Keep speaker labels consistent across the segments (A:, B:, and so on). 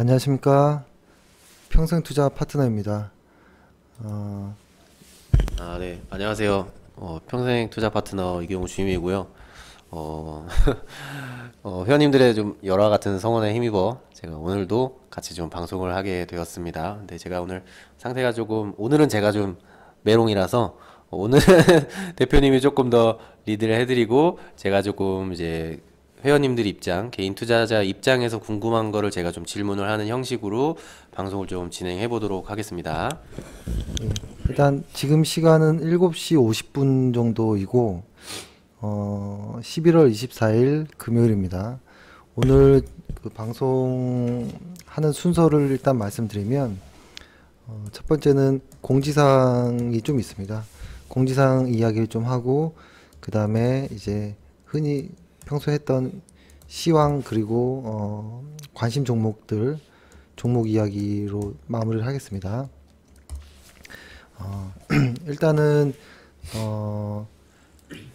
A: 안녕하십니까. 평생투자 파트너입니다.
B: 네. 안녕하세요. 평생 투자 파트너 이경우 주임이고요. 어, 회원님들의 좀 열화 같은 성원에 힘입어 제가 오늘도 같이 좀 방송을 하게 되었습니다. 근데 제가 오늘 상태가 오늘은 제가 좀 메롱이라서 오늘 대표님이 조금 더 리드를 해드리고 제가 조금 이제 회원님들 입장, 개인 투자자 입장에서 궁금한 거를 제가 좀 질문을 하는 형식으로 방송을 좀 진행해 보도록 하겠습니다.
A: 일단 지금 시간은 7시 50분 정도이고 11월 24일 금요일입니다. 오늘 그 방송하는 순서를 일단 말씀드리면 첫 번째는 공지사항이 좀 있습니다. 공지사항 이야기를 좀 하고 그 다음에 이제 흔히 평소에 했던 시황 그리고 관심 종목들 종목 이야기로 마무리를 하겠습니다. 일단은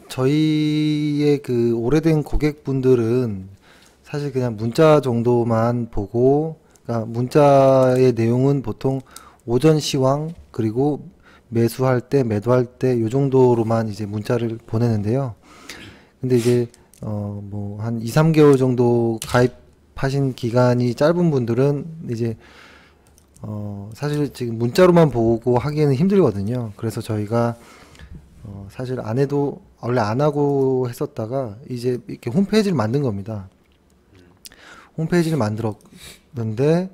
A: 저희의 그 오래된 고객분들은 사실 그냥 문자 정도만 보고, 그러니까 문자의 내용은 보통 오전 시황 그리고 매수할 때 매도할 때 요 정도로만 이제 문자를 보내는데요. 근데 이제 뭐 한 2, 3개월 정도 가입하신 기간이 짧은 분들은 이제 사실 지금 문자로만 보고 하기에는 힘들거든요. 그래서 저희가 사실 안 해도 원래 안 하고 했었다가 이제 이렇게 홈페이지를 만든 겁니다. 홈페이지를 만들었는데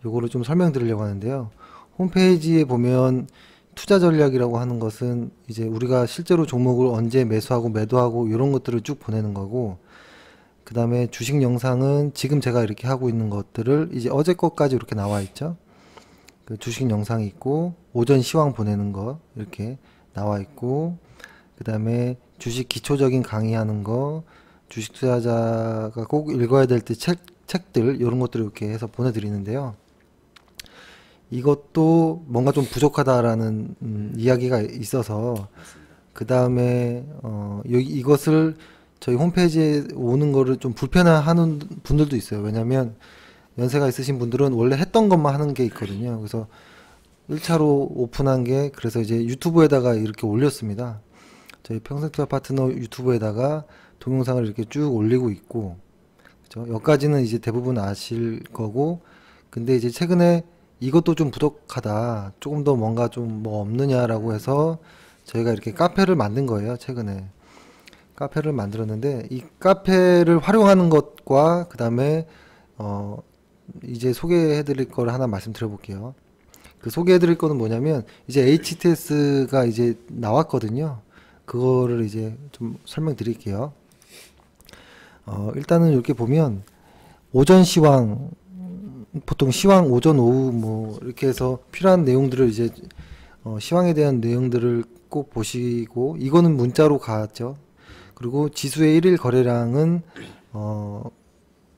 A: 요거를 좀 설명드리려고 하는데요. 홈페이지에 보면 투자 전략이라고 하는 것은 이제 우리가 실제로 종목을 언제 매수하고 매도하고 이런 것들을 쭉 보내는 거고, 그 다음에 주식 영상은 지금 제가 이렇게 하고 있는 것들을 이제 어제 것까지 이렇게 나와 있죠. 그 주식 영상이 있고 오전 시황 보내는 거 이렇게 나와 있고, 그 다음에 주식 기초적인 강의하는 거, 주식 투자자가 꼭 읽어야 될 때 책들 이런 것들을 이렇게 해서 보내드리는데요. 이것도 뭔가 좀 부족하다라는 이야기가 있어서 그 다음에 이것을 저희 홈페이지에 오는 거를 좀 불편해하는 분들도 있어요. 왜냐면 연세가 있으신 분들은 원래 했던 것만 하는 게 있거든요. 그래서 1차로 오픈한 게 그래서 이제 유튜브에다가 이렇게 올렸습니다. 저희 평생투자 파트너 유튜브에다가 동영상을 이렇게 쭉 올리고 있고, 그죠? 여기까지는 이제 대부분 아실 거고, 근데 이제 최근에 이것도 좀 부족하다, 조금 더 뭔가 좀 뭐 없느냐라고 해서 저희가 이렇게 카페를 만든 거예요. 최근에 카페를 만들었는데, 이 카페를 활용하는 것과 그 다음에 이제 소개해드릴 걸 하나 말씀드려 볼게요. 그 소개해드릴 거는 뭐냐면 이제 HTS가 이제 나왔거든요. 그거를 이제 좀 설명드릴게요. 일단은 이렇게 보면 오전 시황, 보통 시황 오전 오후 뭐 이렇게 해서 필요한 내용들을 이제 시황에 대한 내용들을 꼭 보시고, 이거는 문자로 갔죠. 그리고 지수의 일일 거래량은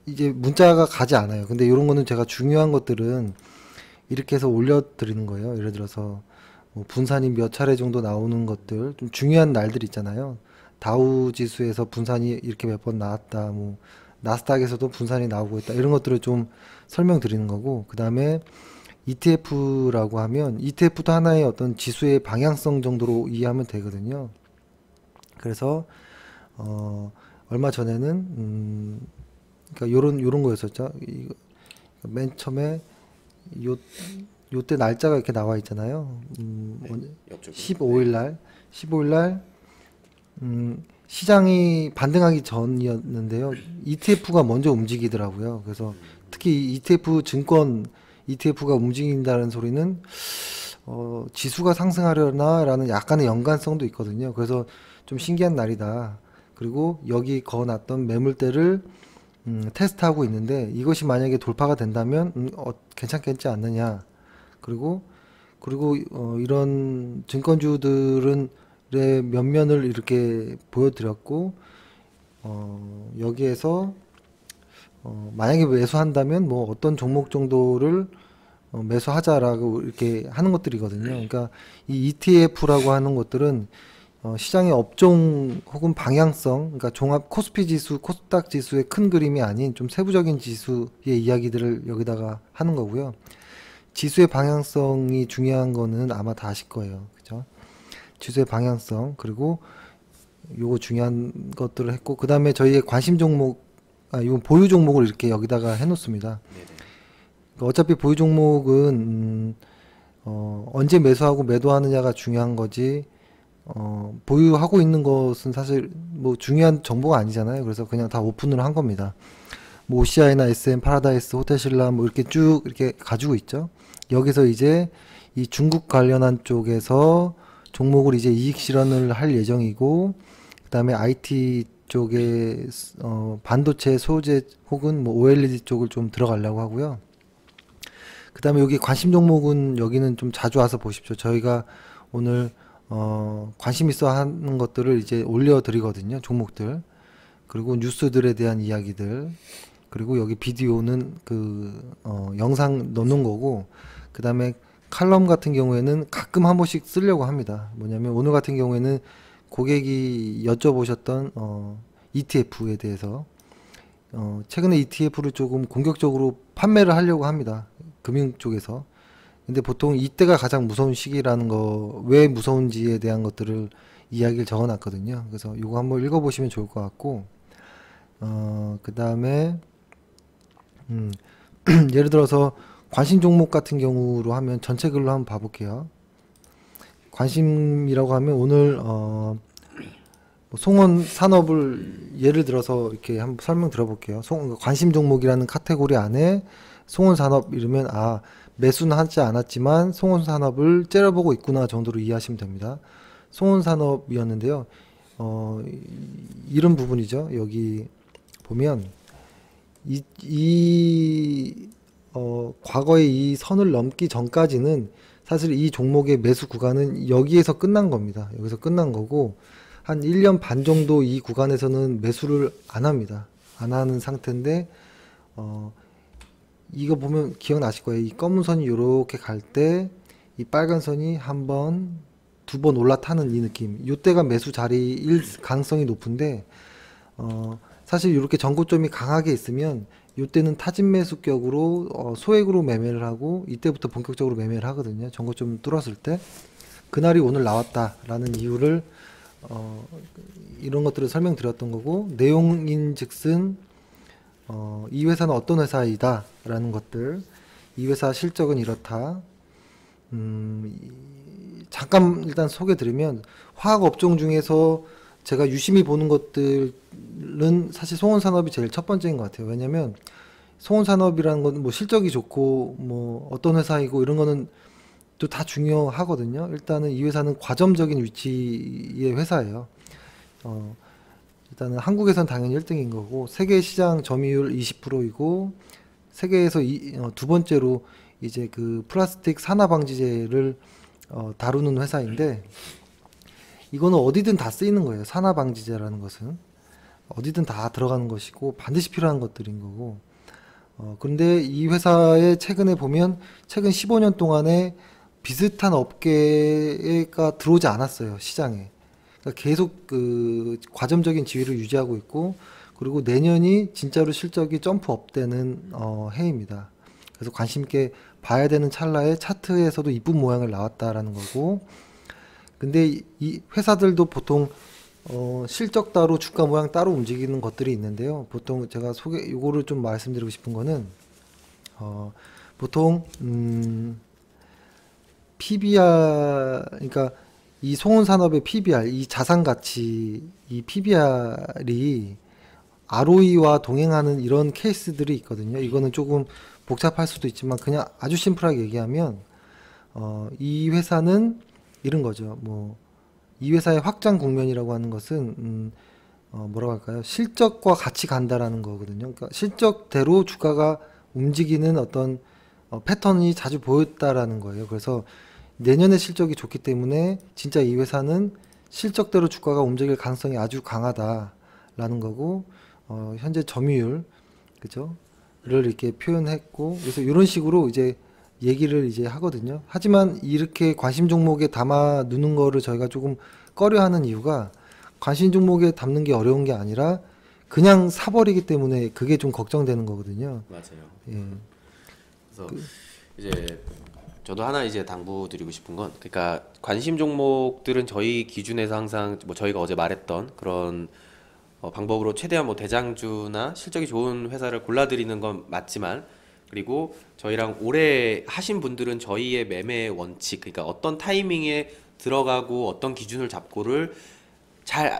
A: 이제 문자가 가지 않아요. 근데 이런 거는 제가 중요한 것들은 이렇게 해서 올려드리는 거예요. 예를 들어서 뭐 분산이 몇 차례 정도 나오는 것들, 좀 중요한 날들 있잖아요. 다우 지수에서 분산이 이렇게 몇 번 나왔다, 뭐 나스닥에서도 분산이 나오고 있다, 이런 것들을 좀 설명드리는 거고, 그 다음에 ETF라고 하면 ETF도 하나의 어떤 지수의 방향성 정도로 이해하면 되거든요. 그래서 얼마 전에는 그러니까 요런 거였었죠. 맨 처음에 요때 날짜가 이렇게 나와 있잖아요.
B: 네, 옆쪽으로.
A: 15일 날 시장이 반등하기 전이었는데요. ETF가 먼저 움직이더라고요. 그래서 특히 ETF 증권 ETF가 움직인다는 소리는 지수가 상승하려나라는 약간의 연관성도 있거든요. 그래서 좀 신기한 날이다. 그리고 여기 거놨던 매물대를 테스트하고 있는데 이것이 만약에 돌파가 된다면 괜찮겠지 않느냐. 그리고 이런 증권주들은 의 면면을 이렇게 보여드렸고, 여기에서 만약에 매수한다면 뭐 어떤 종목 정도를 매수하자라고 이렇게 하는 것들이거든요. 그러니까 이 ETF라고 하는 것들은 시장의 업종 혹은 방향성, 그러니까 종합 코스피 지수, 코스닥 지수의 큰 그림이 아닌 좀 세부적인 지수의 이야기들을 여기다가 하는 거고요. 지수의 방향성이 중요한 거는 아마 다 아실 거예요. 그죠? 지수의 방향성, 그리고 요거 중요한 것들을 했고, 그 다음에 저희의 관심 종목, 이건 보유 종목을 이렇게 여기다가 해놓습니다.
B: 네네.
A: 그러니까 어차피 보유 종목은, 언제 매수하고 매도하느냐가 중요한 거지, 보유하고 있는 것은 사실 뭐 중요한 정보가 아니잖아요. 그래서 그냥 다 오픈을 한 겁니다. 뭐 OCI나 SM, 파라다이스, 호텔신라 뭐 이렇게 쭉 이렇게 가지고 있죠. 여기서 이제 이 중국 관련한 쪽에서 종목을 이제 이익 실현을 할 예정이고, 그다음에 IT 쪽에 반도체 소재 혹은 뭐 OLED 쪽을 좀 들어가려고 하고요. 그다음에 여기 관심 종목은 여기는 좀 자주 와서 보십시오. 저희가 오늘 관심 있어 하는 것들을 이제 올려드리거든요. 종목들. 그리고 뉴스들에 대한 이야기들. 그리고 여기 비디오는 영상 넣는 거고, 그 다음에 칼럼 같은 경우에는 가끔 한 번씩 쓰려고 합니다. 뭐냐면 오늘 같은 경우에는 고객이 여쭤보셨던 ETF에 대해서 최근에 ETF를 조금 공격적으로 판매를 하려고 합니다. 금융 쪽에서. 근데 보통 이때가 가장 무서운 시기라는 거, 왜 무서운지에 대한 것들을 이야기를 적어 놨거든요. 그래서 이거 한번 읽어보시면 좋을 것 같고, 그 다음에, 예를 들어서 관심 종목 같은 경우로 하면 전체 글로 한번 봐볼게요. 관심이라고 하면 오늘, 뭐 송원 산업을 예를 들어서 이렇게 한번 설명 들어볼게요. 관심 종목이라는 카테고리 안에 송원 산업 이러면, 매수는 하지 않았지만 송원 산업을 째려보고 있구나 정도로 이해하시면 됩니다. 송원 산업이었는데요. 이런 부분이죠. 여기 보면 과거에 이 선을 넘기 전까지는 사실 이 종목의 매수 구간은 여기에서 끝난 겁니다. 여기서 끝난 거고, 한 1년 반 정도 이 구간에서는 매수를 안 합니다. 안 하는 상태인데, 이거 보면 기억나실 거예요. 이 검은 선이 이렇게 갈 때, 이 빨간 선이 한 번, 두 번 올라타는 이 느낌. 이때가 매수 자리일 가능성이 높은데, 사실 이렇게 전고점이 강하게 있으면, 이때는 타진 매수격으로 소액으로 매매를 하고, 이때부터 본격적으로 매매를 하거든요. 전고점 뚫었을 때. 그날이 오늘 나왔다라는 이유를, 이런 것들을 설명드렸던 거고, 내용인 즉슨, 이 회사는 어떤 회사이다 라는 것들, 이 회사 실적은 이렇다. 잠깐 일단 소개 드리면, 화학 업종 중에서 제가 유심히 보는 것들은 사실 송원산업이 제일 첫 번째인 것 같아요. 왜냐면 송원산업이라는 건 뭐 실적이 좋고 뭐 어떤 회사이고 이런 거는 또 다 중요하거든요. 일단은 이 회사는 과점적인 위치의 회사예요. 일단은 한국에선 당연히 1등인 거고, 세계 시장 점유율 20%이고, 세계에서 두 번째로 이제 그 플라스틱 산화 방지제를 다루는 회사인데, 이거는 어디든 다 쓰이는 거예요. 산화 방지제라는 것은 어디든 다 들어가는 것이고 반드시 필요한 것들인 거고. 그런데 이 회사의 최근에 보면 최근 15년 동안에 비슷한 업계가 들어오지 않았어요, 시장에. 그러니까 계속 그 과점적인 지위를 유지하고 있고, 그리고 내년이 진짜로 실적이 점프업 되는 해입니다. 그래서 관심 있게 봐야 되는 찰나에 차트에서도 이쁜 모양을 나왔다라는 거고, 근데 이 회사들도 보통 실적 따로 주가 모양 따로 움직이는 것들이 있는데요. 보통 제가 요거를 좀 말씀드리고 싶은 거는, 보통 PBR, 그러니까 이 송원산업의 PBR, 이 자산가치, 이 PBR이 ROE와 동행하는 이런 케이스들이 있거든요. 이거는 조금 복잡할 수도 있지만 그냥 아주 심플하게 얘기하면, 이 회사는 이런 거죠. 뭐 이 회사의 확장 국면이라고 하는 것은 뭐라고 할까요? 실적과 같이 간다라는 거거든요. 그러니까 실적대로 주가가 움직이는 어떤 패턴이 자주 보였다라는 거예요. 그래서 내년에 실적이 좋기 때문에 진짜 이 회사는 실적대로 주가가 움직일 가능성이 아주 강하다라는 거고, 현재 점유율, 그죠?를 이렇게 표현했고, 그래서 이런 식으로 이제 얘기를 이제 하거든요. 하지만 이렇게 관심 종목에 담아 두는 거를 저희가 조금 꺼려하는 이유가 관심 종목에 담는 게 어려운 게 아니라 그냥 사버리기 때문에 그게 좀 걱정되는 거거든요.
B: 맞아요.
A: 예.
B: 그래서 이제 저도 하나 이제 당부드리고 싶은 건, 그러니까 관심 종목들은 저희 기준에서 항상 뭐 저희가 어제 말했던 그런 방법으로 최대한 뭐 대장주나 실적이 좋은 회사를 골라드리는 건 맞지만, 그리고 저희랑 오래 하신 분들은 저희의 매매 원칙, 그러니까 어떤 타이밍에 들어가고 어떤 기준을 잡고를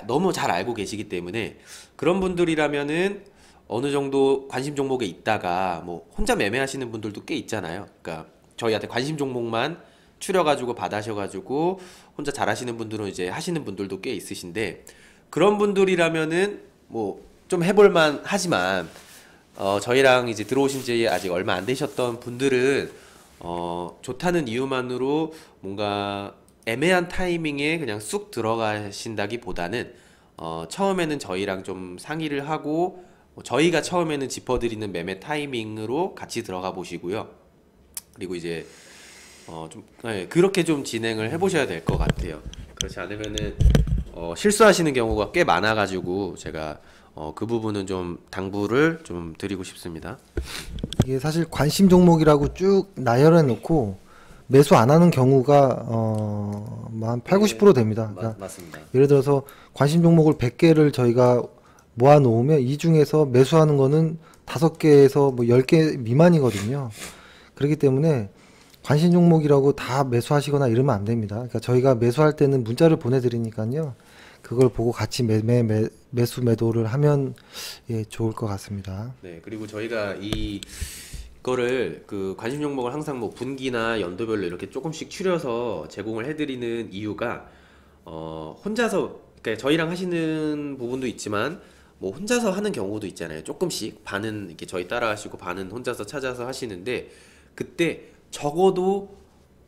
B: 너무 잘 알고 계시기 때문에, 그런 분들이라면은 어느 정도 관심 종목에 있다가 뭐 혼자 매매하시는 분들도 꽤 있잖아요. 그러니까 저희한테 관심 종목만 추려가지고 받으셔가지고 혼자 잘하시는 분들은 이제 하시는 분들도 꽤 있으신데, 그런 분들이라면은 뭐 좀 해볼만 하지만, 저희랑 이제 들어오신 지 아직 얼마 안 되셨던 분들은 좋다는 이유만으로 뭔가 애매한 타이밍에 그냥 쑥 들어가신다기보다는 처음에는 저희랑 좀 상의를 하고 저희가 처음에는 짚어드리는 매매 타이밍으로 같이 들어가 보시고요. 그리고 이제 그렇게 좀 진행을 해보셔야 될 것 같아요. 그렇지 않으면은 실수하시는 경우가 꽤 많아가지고 제가 그 부분은 좀 당부를 좀 드리고 싶습니다.
A: 이게 사실 관심 종목이라고 쭉 나열해 놓고 매수 안 하는 경우가 한 8, 90% 됩니다. 그러니까
B: 맞습니다.
A: 예를 들어서 관심 종목을 100개를 저희가 모아 놓으면 이 중에서 매수하는 거는 5개에서 뭐 10개 미만이거든요. 그렇기 때문에 관심 종목이라고 다 매수하시거나 이러면 안 됩니다. 그러니까 저희가 매수할 때는 문자를 보내드리니까요. 그걸 보고 같이 매수 매도를 하면 예, 좋을 것 같습니다.
B: 네, 그리고 저희가 이거를 그 관심 종목을 항상 뭐 분기나 연도별로 이렇게 조금씩 추려서 제공을 해드리는 이유가 혼자서, 그러니까 저희랑 하시는 부분도 있지만 뭐 혼자서 하는 경우도 있잖아요. 조금씩 반은 이렇게 저희 따라 하시고 반은 혼자서 찾아서 하시는데, 그때 적어도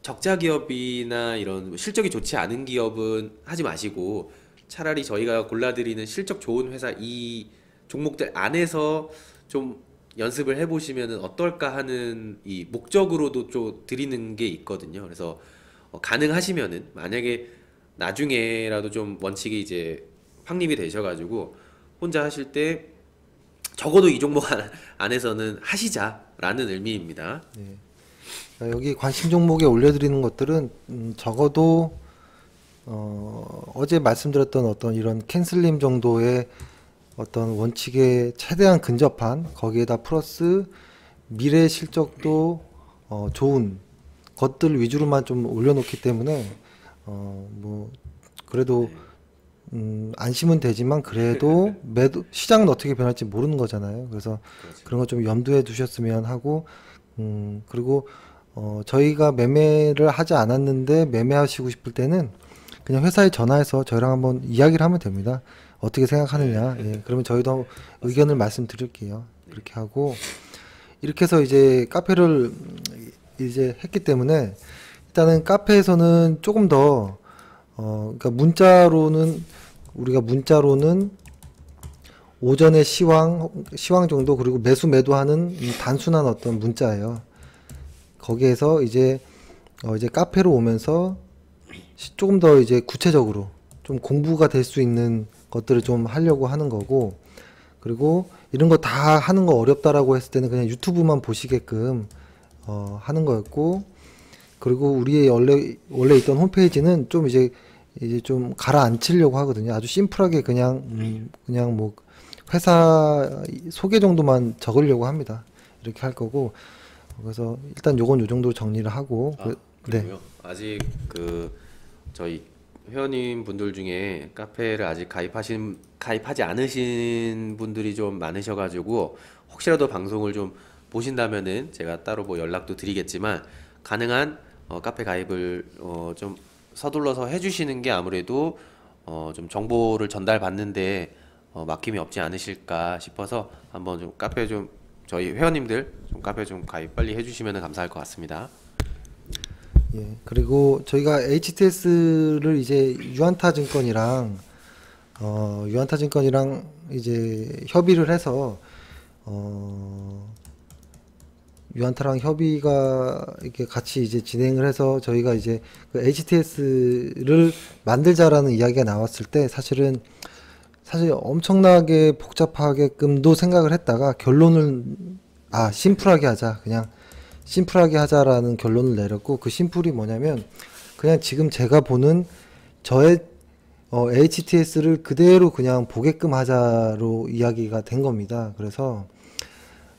B: 적자 기업이나 이런 실적이 좋지 않은 기업은 하지 마시고 차라리 저희가 골라드리는 실적 좋은 회사 이 종목들 안에서 좀 연습을 해보시면 어떨까 하는 이 목적으로도 좀 드리는 게 있거든요. 그래서 가능하시면은 만약에 나중에라도 좀 원칙이 이제 확립이 되셔가지고 혼자 하실 때 적어도 이 종목 안에서는 하시자라는 의미입니다.
A: 네. 그러니까 여기 관심 종목에 올려드리는 것들은 적어도 어제 말씀드렸던 어떤 이런 캔슬림 정도의 어떤 원칙에 최대한 근접한, 거기에다 플러스 미래 실적도 좋은 것들 위주로만 좀 올려놓기 때문에 뭐 그래도 안심은 되지만 그래도 매도 시장은 어떻게 변할지 모르는 거잖아요. 그래서
B: 그렇죠.
A: 그런 거 좀 염두에 두셨으면 하고, 그리고 저희가 매매를 하지 않았는데 매매하시고 싶을 때는 그냥 회사에 전화해서 저희랑 한번 이야기를 하면 됩니다. 어떻게 생각하느냐. 예, 그러면 저희도 의견을 말씀드릴게요. 그렇게 하고, 이렇게 해서 이제 카페를 이제 했기 때문에 일단은 카페에서는 조금 더 그러니까 우리가 문자로는 오전에 시황 정도, 그리고 매수 매도하는 단순한 어떤 문자예요. 거기에서 이제 카페로 오면서 조금 더 이제 구체적으로 좀 공부가 될 수 있는 것들을 좀 하려고 하는 거고, 그리고 이런 거 다 하는 거 어렵다라고 했을 때는 그냥 유튜브만 보시게끔 하는 거였고, 그리고 우리의 원래 있던 홈페이지는 좀 이제 좀 가라앉히려고 하거든요. 아주 심플하게 그냥 뭐 회사 소개 정도만 적으려고 합니다. 이렇게 할 거고, 그래서 일단 요건 요 정도로 정리를 하고, 네.
B: 그리고요. 아직 저희 회원님 분들 중에 카페를 아직 가입하지 않으신 분들이 좀 많으셔가지고, 혹시라도 방송을 좀 보신다면은 제가 따로 뭐 연락도 드리겠지만, 가능한 카페 가입을 좀 서둘러서 해주시는 게 아무래도 좀 정보를 전달받는데 막힘이 없지 않으실까 싶어서 한번 좀 카페 좀 저희 회원님들 좀 카페 좀 가입 빨리 해주시면 감사할 것 같습니다.
A: 예, 그리고 저희가 HTS를 이제 유안타증권이랑 이제 협의를 해서 유한타랑 협의가 이렇게 같이 이제 진행을 해서 저희가 이제 그 HTS를 만들자라는 이야기가 나왔을 때 사실 엄청나게 복잡하게끔도 생각을 했다가 결론을 심플하게 하자. 그냥 심플하게 하자라는 결론을 내렸고, 그 심플이 뭐냐면 그냥 지금 제가 보는 저의 HTS를 그대로 그냥 보게끔 하자로 이야기가 된 겁니다. 그래서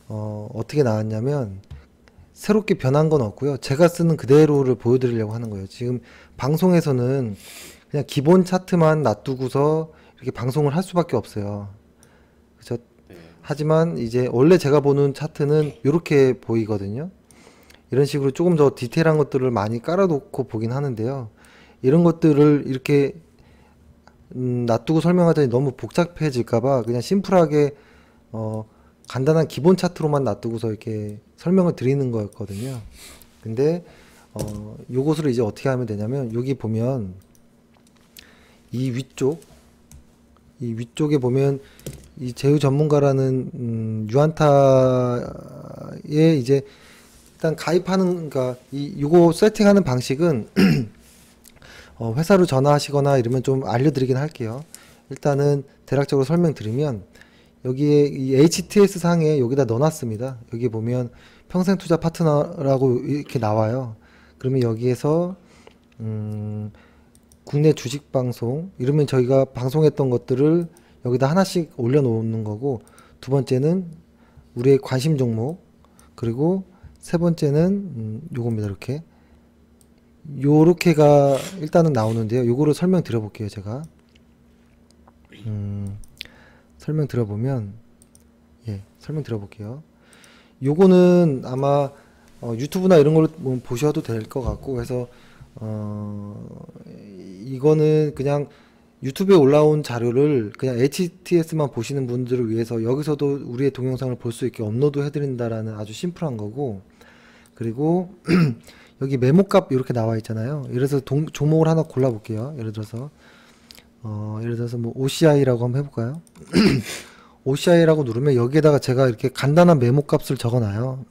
A: 어떻게 나왔냐면 새롭게 변한 건 없고요. 제가 쓰는 그대로를 보여드리려고 하는 거예요. 지금 방송에서는 그냥 기본 차트만 놔두고서 이렇게 방송을 할 수밖에 없어요. 그죠?
B: 네.
A: 하지만 이제 원래 제가 보는 차트는 이렇게 보이거든요. 이런 식으로 조금 더 디테일한 것들을 많이 깔아놓고 보긴 하는데요. 이런 것들을 이렇게 놔두고 설명하자니 너무 복잡해질까봐 그냥 심플하게 간단한 기본 차트로만 놔두고서 이렇게 설명을 드리는 거였거든요. 근데 요것을 이제 어떻게 하면 되냐면 여기 보면 이 위쪽에 보면 이 제휴 전문가라는 유한타에 이제 일단 가입하는, 그러니까 요거 세팅하는 방식은 회사로 전화하시거나 이러면 좀 알려드리긴 할게요. 일단은 대략적으로 설명드리면 여기에 이 HTS 상에 여기다 넣어놨습니다. 여기 보면 평생투자 파트너라고 이렇게 나와요. 그러면 여기에서 국내 주식 방송 이러면 저희가 방송했던 것들을 여기다 하나씩 올려놓는 거고, 두 번째는 우리의 관심 종목, 그리고 세 번째는 요겁니다. 이렇게 요렇게가 일단은 나오는데요. 요거를 설명드려 볼게요. 제가 설명드려 보면 설명드려 볼게요. 요거는 아마 유튜브나 이런 걸로 보셔도 될 것 같고 해서 이거는 그냥 유튜브에 올라온 자료를 그냥 HTS만 보시는 분들을 위해서 여기서도 우리의 동영상을 볼 수 있게 업로드 해드린다라는 아주 심플한 거고, 그리고 여기 메모값 이렇게 나와 있잖아요. 예를 들어서 종목을 하나 골라 볼게요. 예를 들어서 뭐 OCI라고 한번 해볼까요? OCI라고 누르면 여기에다가 제가 이렇게 간단한 메모값을 적어놔요.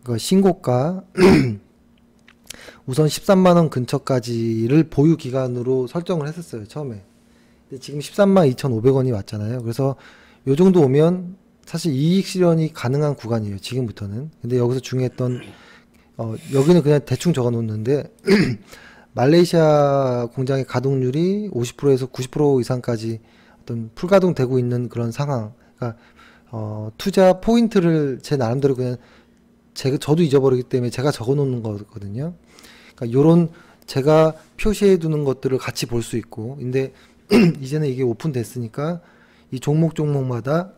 A: 그 신고가 우선 13만원 근처까지를 보유 기간으로 설정을 했었어요, 처음에. 근데 지금 13만 2,500원이 왔잖아요. 그래서 요 정도 오면 사실 이익 실현이 가능한 구간이에요, 지금부터는. 근데 여기서 중요했던 여기는 그냥 대충 적어 놓는데 말레이시아 공장의 가동률이 50%에서 90% 이상까지 어떤 풀가동되고 있는 그런 상황. 그러니까 투자 포인트를 제 나름대로 그냥 저도 잊어버리기 때문에 제가 적어 놓는 거거든요. 그러니까 요런 제가 표시해 두는 것들을 같이 볼 수 있고, 근데 이제는 이게 오픈됐으니까 이 종목마다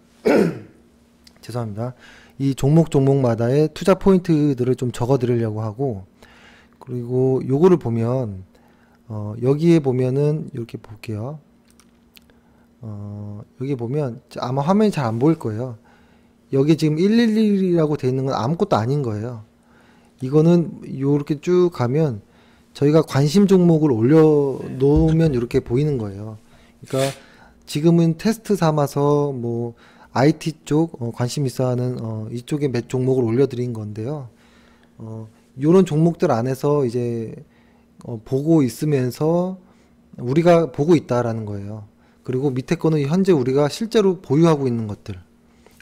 A: 죄송합니다. 이 종목마다의 투자 포인트들을 좀 적어 드리려고 하고, 그리고 요거를 보면 여기에 보면은 이렇게 볼게요. 여기 보면 아마 화면이 잘 안 보일 거예요. 여기 지금 111이라고 되어 있는 건 아무것도 아닌 거예요. 이거는 요렇게 쭉 가면 저희가 관심 종목을 올려 놓으면 이렇게 보이는 거예요. 그러니까 지금은 테스트 삼아서 뭐 IT 쪽 관심 있어 하는 이쪽에 몇 종목을 올려드린 건데요. 요런 종목들 안에서 이제 보고 있으면서 우리가 보고 있다라는 거예요. 그리고 밑에 거는 현재 우리가 실제로 보유하고 있는 것들,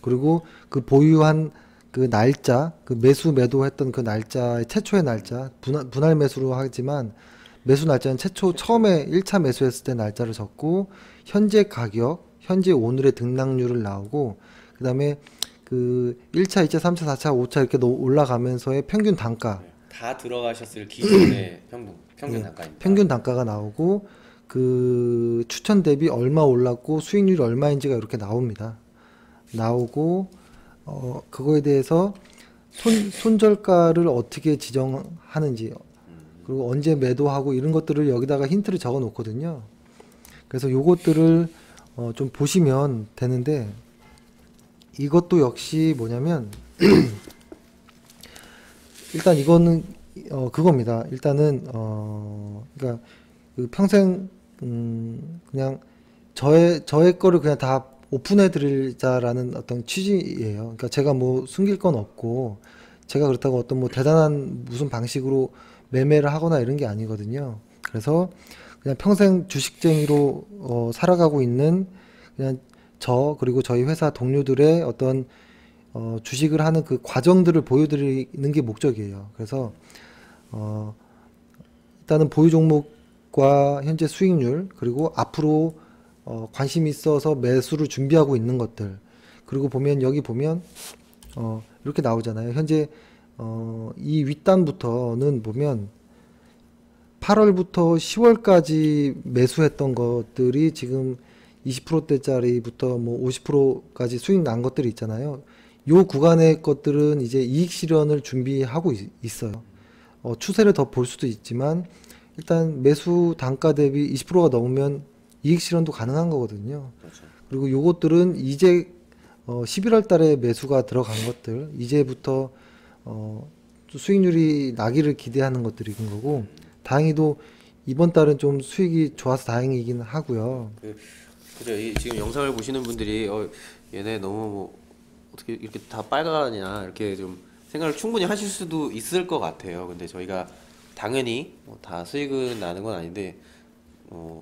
A: 그리고 그 보유한 그 날짜, 그 매수 매도했던 그 날짜의 최초의 날짜, 분할 매수로 하지만 매수 날짜는 처음에 1차 매수했을 때 날짜를 적고, 현재 가격, 현재 오늘의 등락률을 나오고, 그 다음에 그 1차, 2차, 3차, 4차, 5차 이렇게 올라가면서의 평균 단가,
B: 다 들어가셨을 기준의 평균 단가입니다.
A: 평균 단가가 나오고, 그 추천 대비 얼마 올랐고 수익률이 얼마인지가 이렇게 나옵니다. 나오고 그거에 대해서 손절가를 어떻게 지정하는지, 그리고 언제 매도하고 이런 것들을 여기다가 힌트를 적어 놓거든요. 그래서 요것들을 좀 보시면 되는데, 이것도 역시 뭐냐면 일단 이거는 그겁니다. 일단은 그러니까 그 평생 그냥 저의 거를 그냥 다 오픈해 드리자라는 어떤 취지예요. 그러니까 제가 뭐 숨길 건 없고, 제가 그렇다고 어떤 뭐 대단한 무슨 방식으로 매매를 하거나 이런 게 아니거든요. 그래서 그냥 평생 주식쟁이로 살아가고 있는 그냥 저 그리고 저희 회사 동료들의 어떤 주식을 하는 그 과정들을 보여드리는 게 목적이에요. 그래서 어, 일단은 보유 종목과 현재 수익률 그리고 앞으로 관심 있어서 매수를 준비하고 있는 것들 그리고 보면 여기 보면 이렇게 나오잖아요. 현재 이 윗단부터는 보면 8월부터 10월까지 매수했던 것들이 지금 20%대짜리부터 뭐 50%까지 수익 난 것들이 있잖아요. 요 구간의 것들은 이제 이익 실현을 준비하고 있어요. 추세를 더 볼 수도 있지만 일단 매수 단가 대비 20%가 넘으면 이익 실현도 가능한 거거든요.
B: 그렇죠.
A: 그리고 요것들은 이제 11월 달에 매수가 들어간 것들, 이제부터 수익률이 나기를 기대하는 것들인 거고, 다행히도 이번 달은 좀 수익이 좋아서 다행이긴 하고요.
B: 그죠. 지금 영상을 보시는 분들이 얘네 너무 뭐 어떻게 이렇게 다 빨가냐 이렇게 좀 생각을 충분히 하실 수도 있을 것 같아요. 근데 저희가 당연히 뭐다 수익은 나는 건 아닌데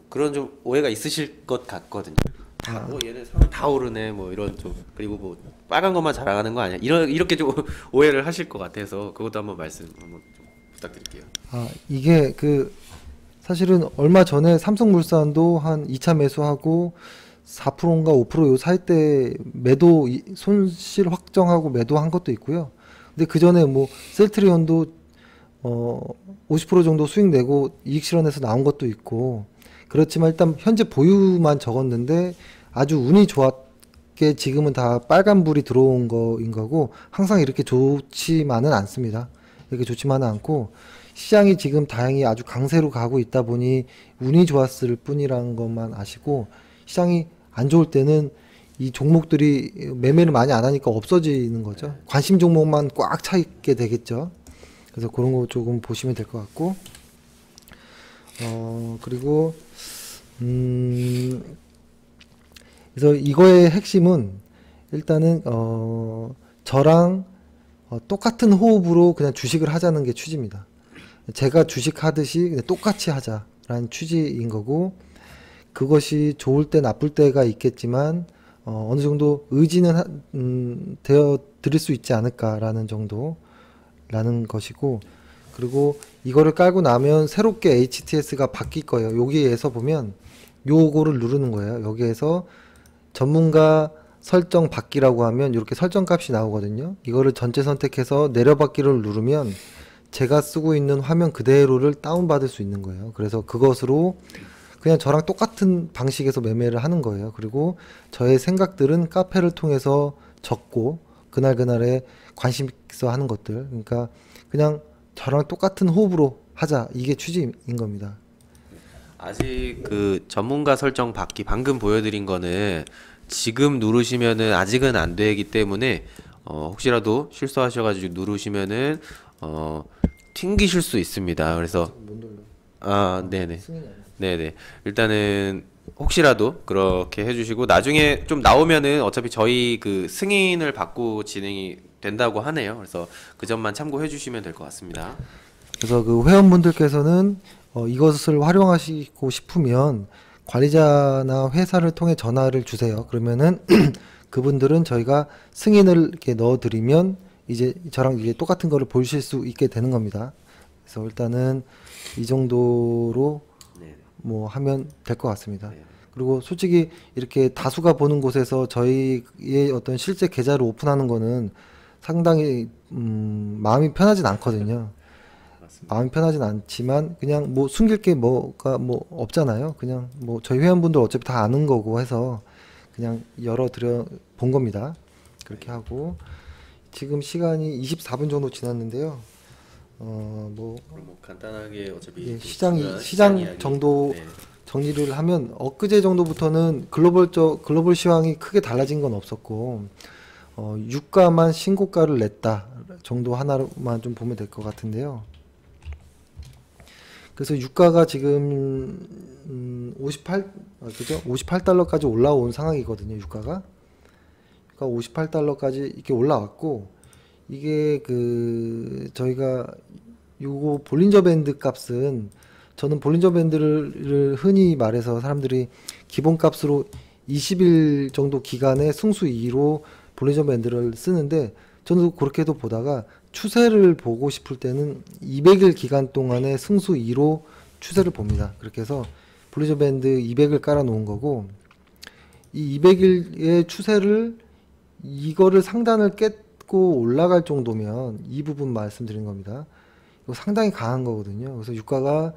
B: 그런 좀 오해가 있으실 것 같거든요. 얘네 사람 다 오르네 뭐 이런 좀 그리고 뭐 빨간 것만 자랑하는 거 아니야 이렇게 좀 오해를 하실 것 같아서 그것도 한번 말씀 한번 좀 부탁드릴게요.
A: 이게 사실은 얼마 전에 삼성물산도 한 2차 매수하고 4%인가 5%요 사이 때 매도 손실 확정하고 매도한 것도 있고요. 근데 그 전에 뭐 셀트리온도 50% 정도 수익 내고 이익 실현해서 나온 것도 있고 그렇지만 일단 현재 보유만 적었는데 아주 운이 좋았게 지금은 다 빨간불이 들어온 거인 거고 항상 이렇게 좋지만은 않습니다. 이렇게 좋지만은 않고 시장이 지금 다행히 아주 강세로 가고 있다 보니 운이 좋았을 뿐이라는 것만 아시고 시장이 안 좋을 때는 이 종목들이 매매를 많이 안 하니까 없어지는 거죠. 관심 종목만 꽉 차 있게 되겠죠. 그래서 그런 거 조금 보시면 될 것 같고 그리고 그래서 이거의 핵심은 일단은 저랑 똑같은 호흡으로 그냥 주식을 하자는 게 취지입니다. 제가 주식 하듯이 그냥 똑같이 하자라는 취지인 거고 그것이 좋을 때 나쁠 때가 있겠지만 어느 정도 의지는 되어 드릴 수 있지 않을까라는 정도라는 것이고 그리고 이거를 깔고 나면 새롭게 HTS가 바뀔 거예요. 여기에서 보면 요거를 누르는 거예요. 여기에서 전문가 설정 받기라고 하면 이렇게 설정 값이 나오거든요. 이거를 전체 선택해서 내려받기를 누르면 제가 쓰고 있는 화면 그대로를 다운받을 수 있는 거예요. 그래서 그것으로 그냥 저랑 똑같은 방식에서 매매를 하는 거예요. 그리고 저의 생각들은 카페를 통해서 적고 그날그날에 관심 있어 하는 것들 그러니까 그냥 저랑 똑같은 호흡으로 하자 이게 취지인 겁니다.
B: 아직 그 전문가 설정 받기 방금 보여드린 거는 지금 누르시면은 아직은 안 되기 때문에 혹시라도 실수하셔가지고 누르시면은 튕기실 수 있습니다. 그래서 네네. 네네. 일단은 혹시라도 그렇게 해주시고 나중에 좀 나오면은 어차피 저희 그 승인을 받고 진행이 된다고 하네요. 그래서 그 점만 참고해 주시면 될 것 같습니다.
A: 그래서 그 회원분들께서는 이것을 활용하시고 싶으면 관리자나 회사를 통해 전화를 주세요. 그러면은 그분들은 저희가 승인을 이렇게 넣어드리면 이제 저랑 이게 똑같은 거를 보실 수 있게 되는 겁니다. 그래서 일단은 이 정도로 뭐 하면 될 것 같습니다. 그리고 솔직히 이렇게 다수가 보는 곳에서 저희의 어떤 실제 계좌를 오픈하는 거는 상당히 마음이 편하진 않거든요. 마음이 편하진 않지만 그냥 뭐 숨길 게 뭐가 뭐 없잖아요. 그냥 뭐 저희 회원분들 어차피 다 아는 거고 해서 그냥 열어드려 본 겁니다. 그렇게 하고 지금 시간이 24분 정도 지났는데요. 뭐
B: 그럼 뭐 간단하게 어차피
A: 예, 시장 정도 정리를 하면 엊그제 정도부터는 글로벌 시황이 크게 달라진 건 없었고 유가만 신고가를 냈다 정도 하나만 좀 보면 될 것 같은데요. 그래서 유가가 지금 58달러까지 올라온 상황이거든요. 유가가 58달러까지 이렇게 올라왔고 이게 그 저희가 요거 볼린저 밴드 값은, 저는 볼린저 밴드를 흔히 말해서 사람들이 기본 값으로 20일 정도 기간에 승수 2로 볼린저 밴드를 쓰는데, 저는 그렇게도 보다가 추세를 보고 싶을 때는 200일 기간 동안에 승수 2로 추세를 봅니다. 그렇게 해서 볼린저 밴드 200을 깔아 놓은 거고, 이 200일의 추세를, 이거를 상단을 깼고 올라갈 정도면, 이 부분 말씀드린 겁니다. 이거 상당히 강한 거거든요. 그래서 유가가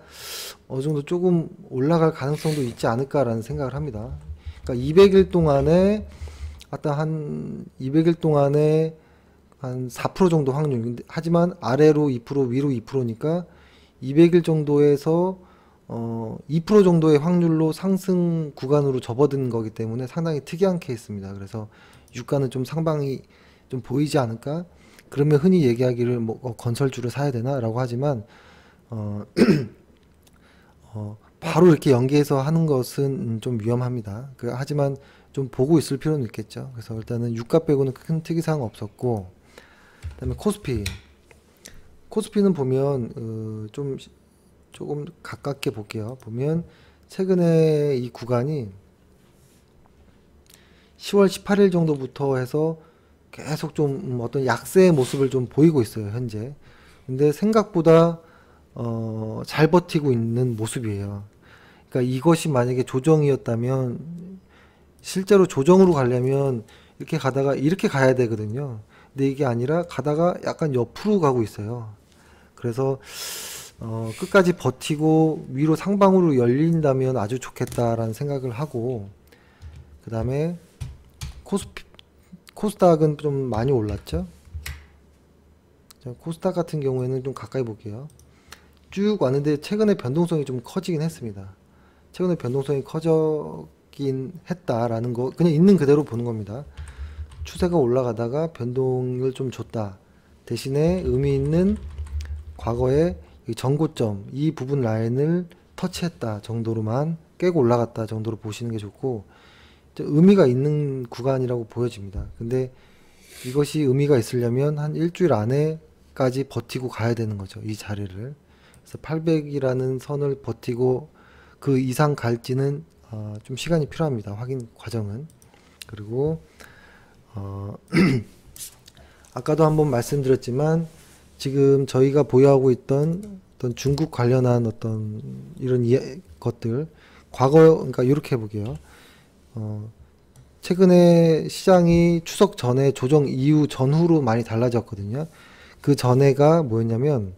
A: 어느 정도 조금 올라갈 가능성도 있지 않을까라는 생각을 합니다. 그러니까 200일 동안에, 아까 한 200일 동안에 한 4% 정도 확률. 하지만 아래로 2%, 위로 2%니까 200일 정도에서 2% 정도의 확률로 상승 구간으로 접어든 거기 때문에 상당히 특이한 케이스입니다. 그래서 유가는 좀 상방이 좀 보이지 않을까? 그러면 흔히 얘기하기를 뭐 건설주를 사야 되나? 라고 하지만 바로 이렇게 연계해서 하는 것은 좀 위험합니다. 하지만 좀 보고 있을 필요는 있겠죠. 그래서 일단은 유가 빼고는 큰 특이사항 없었고, 그다음에 코스피는 보면 조금 가깝게 볼게요. 보면 최근에 이 구간이 10월 18일 정도부터 해서 계속 좀 어떤 약세의 모습을 좀 보이고 있어요, 현재. 근데 생각보다 잘 버티고 있는 모습이에요. 그러니까 이것이 만약에 조정이었다면, 실제로 조정으로 가려면 이렇게 가다가 이렇게 가야 되거든요. 근데 이게 아니라 가다가 약간 옆으로 가고 있어요. 그래서 끝까지 버티고 위로 상방으로 열린다면 아주 좋겠다라는 생각을 하고, 그 다음에 코스닥은 좀 많이 올랐죠. 자, 코스닥 같은 경우에는 좀 가까이 볼게요. 쭉 왔는데 최근에 변동성이 좀 커지긴 했습니다. 최근에 변동성이 커졌긴 했다라는 거, 그냥 있는 그대로 보는 겁니다. 추세가 올라가다가 변동을 좀 줬다. 대신에 의미 있는 과거의 이 전고점, 이 부분 라인을 터치했다 정도로만, 깨고 올라갔다 정도로 보시는 게 좋고, 의미가 있는 구간이라고 보여집니다. 근데 이것이 의미가 있으려면 한 일주일 안에까지 버티고 가야 되는 거죠, 이 자리를. 그래서 800이라는 선을 버티고 그 이상 갈지는 좀 시간이 필요합니다, 확인 과정은. 그리고 아까도 한번 말씀드렸지만, 지금 저희가 보유하고 있던 어떤 중국 관련한 어떤 이런 것들, 과거, 그러니까 이렇게 해보게요. 최근에 시장이 추석 전에 조정 이후 전후로 많이 달라졌거든요. 그 전에가 뭐였냐면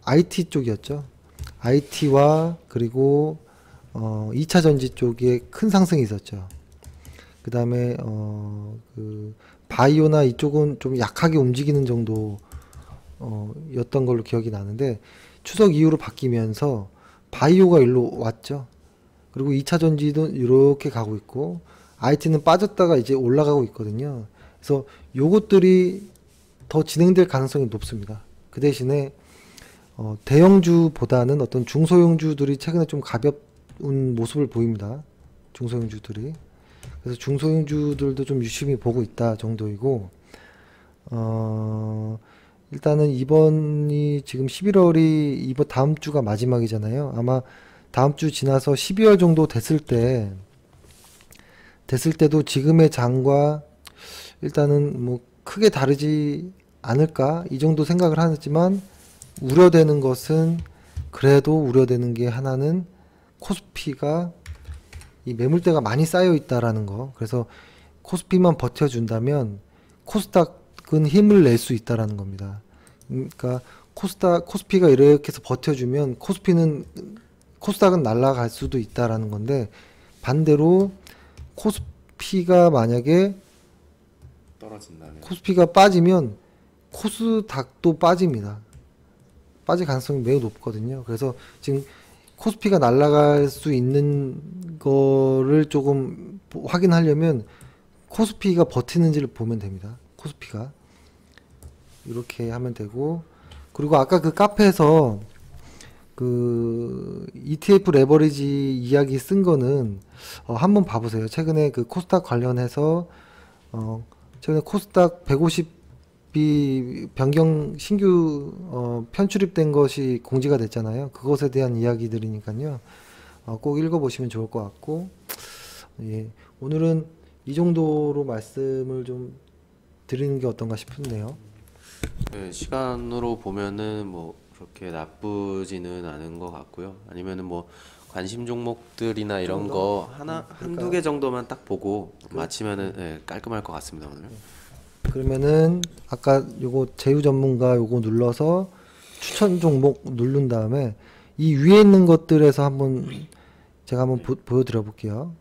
A: IT 쪽이었죠. IT와 그리고 2차 전지 쪽에 큰 상승이 있었죠. 그 다음에 그 바이오나 이쪽은 좀 약하게 움직이는 정도 였던 걸로 기억이 나는데, 추석 이후로 바뀌면서 바이오가 일로 왔죠. 그리고 2차 전지도 이렇게 가고 있고, IT는 빠졌다가 이제 올라가고 있거든요. 그래서 요것들이 더 진행될 가능성이 높습니다. 그 대신에 대형주보다는 어떤 중소형주들이 최근에 좀 가벼운 모습을 보입니다. 중소형주들이. 그래서 중소형주들도 좀 유심히 보고 있다 정도이고, 일단은 이번이 지금 11월이 이번 다음 주가 마지막이잖아요. 아마 다음 주 지나서 12월 정도 됐을 때도 지금의 장과 일단은 뭐 크게 다르지 않을까, 이 정도 생각을 하지만, 우려되는 것은, 그래도 우려되는 게 하나는 코스피가 이 매물대가 많이 쌓여 있다라는 거. 그래서 코스피만 버텨준다면 코스닥은 힘을 낼 수 있다라는 겁니다. 그러니까 코스피가 이렇게 해서 버텨주면 코스닥은 날아갈 수도 있다라는 건데, 반대로 코스피가 만약에
B: 떨어진다면,
A: 코스피가 빠지면 코스닥도 빠집니다. 빠질 가능성이 매우 높거든요. 그래서 지금 코스피가 날아갈 수 있는 거를 조금 확인하려면 코스피가 버티는지를 보면 됩니다. 코스피가 이렇게 하면 되고, 그리고 아까 그 카페에서 그 ETF 레버리지 이야기 쓴 거는 한번 봐보세요. 최근에 그 코스닥 관련해서 최근에 코스닥 150 변경 신규 편출입된 것이 공지가 됐잖아요. 그것에 대한 이야기들이니까요. 꼭 읽어보시면 좋을 것 같고, 예, 오늘은 이 정도로 말씀을 좀 드리는 게 어떤가 싶은데요.
B: 네, 시간으로 보면은 뭐 그렇게 나쁘지는 않은 것 같고요. 아니면은 뭐 관심 종목들이나 이런 거 하나 한두 개 정도만 딱 보고 마치면은 네, 깔끔할 것 같습니다, 오늘.
A: 그러면은 아까 요거 제휴 전문가 요거 눌러서 추천 종목 누른 다음에 이 위에 있는 것들에서 제가 한번 보여드려 볼게요.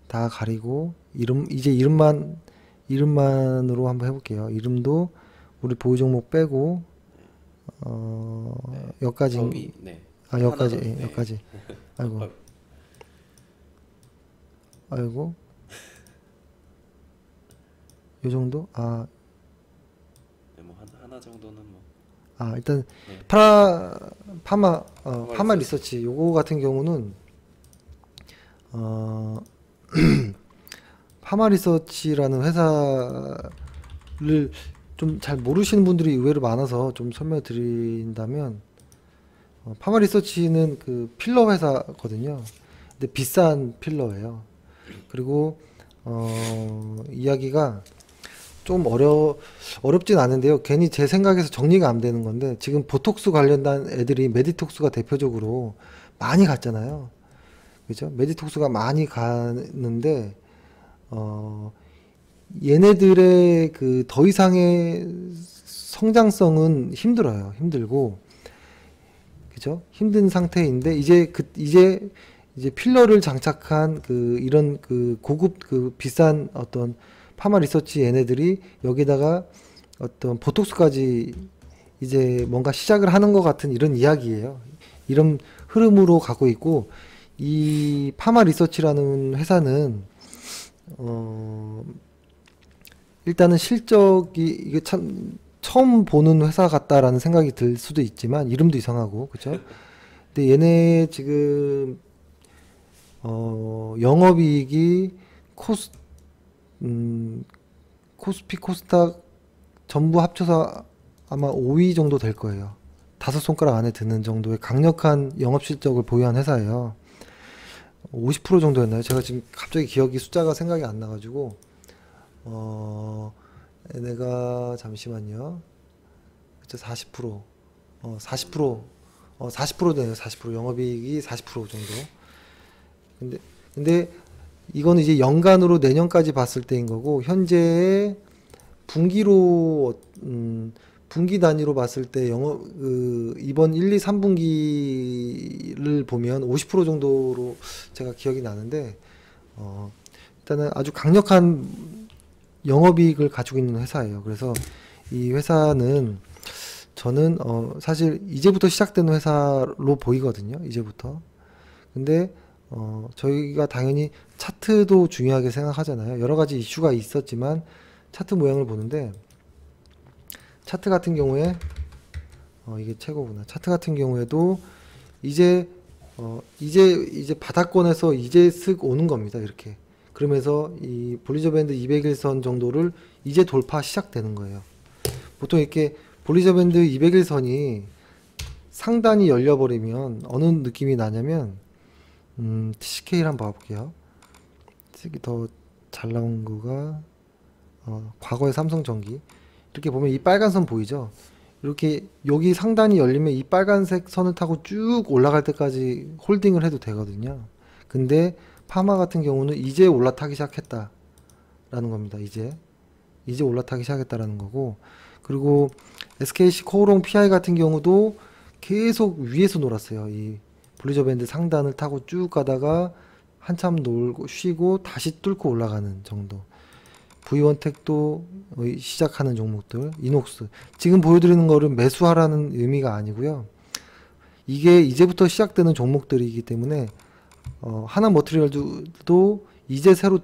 A: 다 가리고 이제 이름만으로 한번 해볼게요. 이름도 우리 보유 종목 빼고 여기까지.
B: 네.
A: 여기까지.
B: 하나 더, 네.
A: 여기까지. 아이고. 아이고. 요 정도?
B: 네, 뭐 하나 정도는 뭐.
A: 일단
B: 네.
A: 파마
B: 파마
A: 리서치 요거 같은 경우는 파마 리서치라는 회사를 좀 잘 모르시는 분들이 의외로 많아서 좀 설명을 드린다면, 파마 리서치는 그 필러 회사거든요. 근데 비싼 필러예요. 그리고 이야기가 좀 어렵진 않은데요. 괜히 제 생각에서 정리가 안 되는 건데, 지금 보톡스 관련된 애들이 메디톡스가 대표적으로 많이 갔잖아요. 그죠? 메디톡스가 많이 가는데, 얘네들의 그 더 이상의 성장성은 힘들고, 그죠? 힘든 상태인데, 이제 필러를 장착한 이런 고급 비싼 어떤 파마 리서치 얘네들이 여기다가 어떤 보톡스까지 이제 뭔가 시작을 하는 것 같은 이런 이야기예요. 이런 흐름으로 가고 있고, 이 파마 리서치라는 회사는 일단은 실적이 이게 참 처음 보는 회사 같다라는 생각이 들 수도 있지만, 이름도 이상하고, 그죠? 근데 얘네 지금 영업이익이 코스피 코스닥 전부 합쳐서 아마 5위 정도 될 거예요. 다섯 손가락 안에 드는 정도의 강력한 영업 실적을 보유한 회사예요. 50% 정도였나요? 제가 지금 갑자기 숫자가 생각이 안 나가지고, 얘네가 잠시만요. 그쵸, 40%, 40% 되네요. 40% 영업이익이 40% 정도. 근데 이거는 이제 연간으로 내년까지 봤을 때인 거고, 현재 분기로 분기 단위로 봤을 때 이번 1, 2, 3분기를 보면 50% 정도로 제가 기억이 나는데, 일단은 아주 강력한 영업이익을 가지고 있는 회사예요. 그래서 이 회사는 저는 사실 이제부터 시작되는 회사로 보이거든요. 이제부터. 근데 저희가 당연히 차트도 중요하게 생각하잖아요. 여러 가지 이슈가 있었지만 차트 모양을 보는데, 차트 같은 경우에 이게 최고구나. 차트 같은 경우에도 이제 바닥권에서 이제 쓱 오는 겁니다. 이렇게. 그러면서 이 볼리저 밴드 200일선 정도를 이제 돌파 시작되는 거예요. 보통 이렇게 볼리저 밴드 200일선이 상단이 열려버리면 어느 느낌이 나냐면, TCK를 한번 봐볼게요. 더 잘 나온 거가 과거의 삼성전기. 이렇게 보면 이 빨간 선 보이죠? 이렇게 여기 상단이 열리면 이 빨간색 선을 타고 쭉 올라갈 때까지 홀딩을 해도 되거든요. 근데 파마 같은 경우는 이제 올라타기 시작했다 라는 겁니다. 이제 올라타기 시작했다라는 거고, 그리고 SKC 코오롱 PI 같은 경우도 계속 위에서 놀았어요. 이 볼리저 밴드 상단을 타고 쭉 가다가 한참 놀고 쉬고 다시 뚫고 올라가는 정도. V원택도 시작하는 종목들, 이녹스. 지금 보여드리는 거는 매수하라는 의미가 아니고요. 이게 이제부터 시작되는 종목들이기 때문에 하나 머티리얼도 이제 새로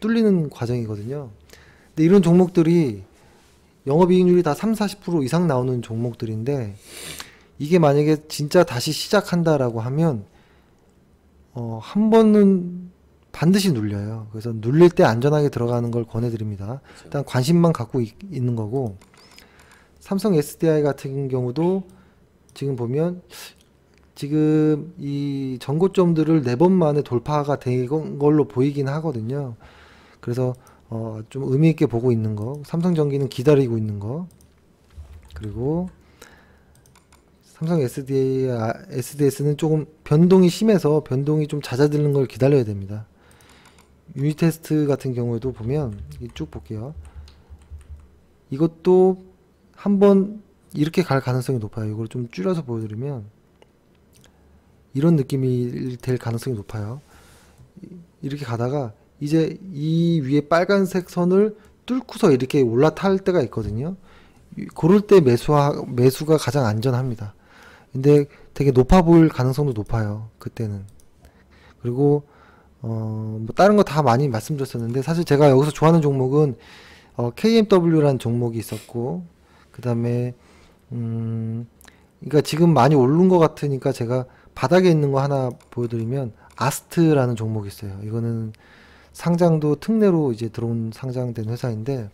A: 뚫리는 과정이거든요. 근데 이런 종목들이 영업이익률이 다 30-40% 이상 나오는 종목들인데, 이게 만약에 진짜 다시 시작한다라고 하면 한 번은 반드시 눌려요. 그래서 눌릴 때 안전하게 들어가는 걸 권해드립니다. 일단 관심만 갖고 있는 거고, 삼성 SDI 같은 경우도 지금 보면 지금 이 전고점들을 4번 만에 돌파가 된 걸로 보이긴 하거든요. 그래서 좀 의미 있게 보고 있는 거, 삼성전기는 기다리고 있는 거, 그리고 삼성 SDS는 조금 변동이 심해서 변동이 좀 잦아드는 걸 기다려야 됩니다. 유니 테스트 같은 경우에도 보면 쭉 볼게요. 이것도 한번 이렇게 갈 가능성이 높아요. 이걸 좀 줄여서 보여드리면 이런 느낌이 될 가능성이 높아요. 이렇게 가다가 이제 이 위에 빨간색 선을 뚫고서 이렇게 올라탈 때가 있거든요. 그럴 때 매수가 가장 안전합니다. 근데 되게 높아 보일 가능성도 높아요. 그때는. 그리고 뭐 다른 거 다 많이 말씀드렸었는데, 사실 제가 여기서 좋아하는 종목은 KMW라는 종목이 있었고, 그 다음에 그러니까 지금 많이 오른 것 같으니까 제가 바닥에 있는 거 하나 보여드리면 아스트라는 종목이 있어요. 이거는 상장도 특례로 이제 들어온 상장된 회사인데,